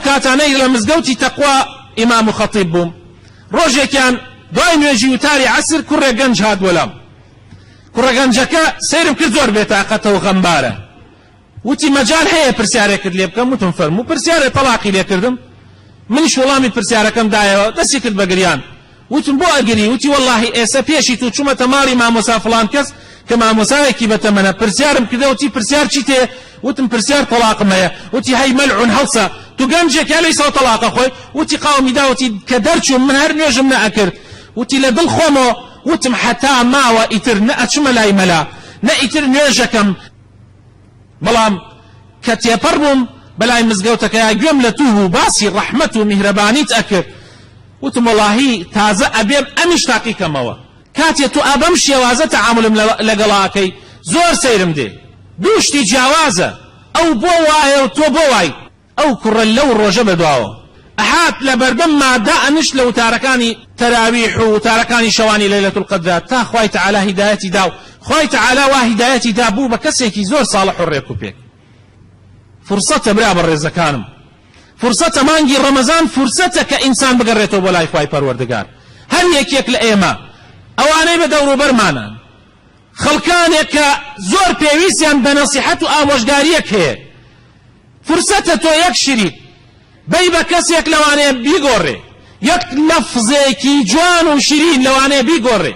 کاتانەی لە مزگەوتی تەقوا ئیمام و خەتیب بووم ڕۆژێکیان دوای نوێژی وتاری عەسر کوڕێک گەنج هات وەلام کوڕە گەنجەکە سەیرم کرد زۆر بێتاقەتەوە غەمبارە وتی مەجال هەیە پرسیارێکت لێ بکەم وتم فەرموو پرسیارێ تەلاقی لێ کردم منیش وەڵامی پرسیارەکەم دایەوە دەستی کرد بە گریان وتم بۆ ئەگری وتی وەڵڵاهی ئێستا پێشی تو چوومەتە ماڵی مامۆسا فڵان کەس کە مامۆسایەکی بەتەمەنە پرسیارم کردە وتی پرسیار چی تێ وتم پرسیار تەلاقم هەیە وتی هەی مەلعون هەڵسە تو گەنجێکە لەیسەوە تەلاقە خۆی وتی قاومی دا وتی کە دەرچووم من هەر نوێژم نەئەکرد وتی لە دڵ خۆمەوە وتم حتا ماوە ئیتر نەئەچمە لای مەلا نە ئیتر نوێژەکەم بەڵام کە تێپەڕ بووم بەلای مزگەوتەکە گوێم لە توو بوو باسی ڕەحمەت و میهرەبانیت ئەکرد وتم وەڵاهی تازە ئەبێم ئەمیش تاقیکەمەوە کاتێ تو ئەبەم شێوازە تەعاملم لەگەڵاکەی زۆر سەیرم دێ دوو شتی جیاوازە ئەو بۆ وایە و تۆ بۆ وای ئەو کوڕە لەو ڕۆژە بەدواوە ئەهات لە بەردەم مادا ئەنش لە وتارەکانی تەراویح و وتارەکانی شەوانی لەیلەت القەدرە تا خوای تەعالی هیدایەتی دا و خوای تەعالی وا هیدایەتی دا بوو بە کەسێکی زۆر ساڵح و ڕێک و پێک فرسەتە برا بەڕێزەکانم فرسەتە مانگی ڕەمەزان فرسەتە کە ئینسان بگەڕێتەوە بۆ لای خوای پەروەردگار هەر یەکێک لە ئێمە ئەوانەی بە دەوروبەرمانن خەڵکانێک کە زۆر پێویستیان بە نەسیحەت و ئامۆژگاریەک هەیە فرسەتە تۆ یەک شریک بەی بە کەسێک لەوانەیە بیگۆڕێ یەک لەفزێکی جوان و شیرین لەوانەیە بیگۆڕێ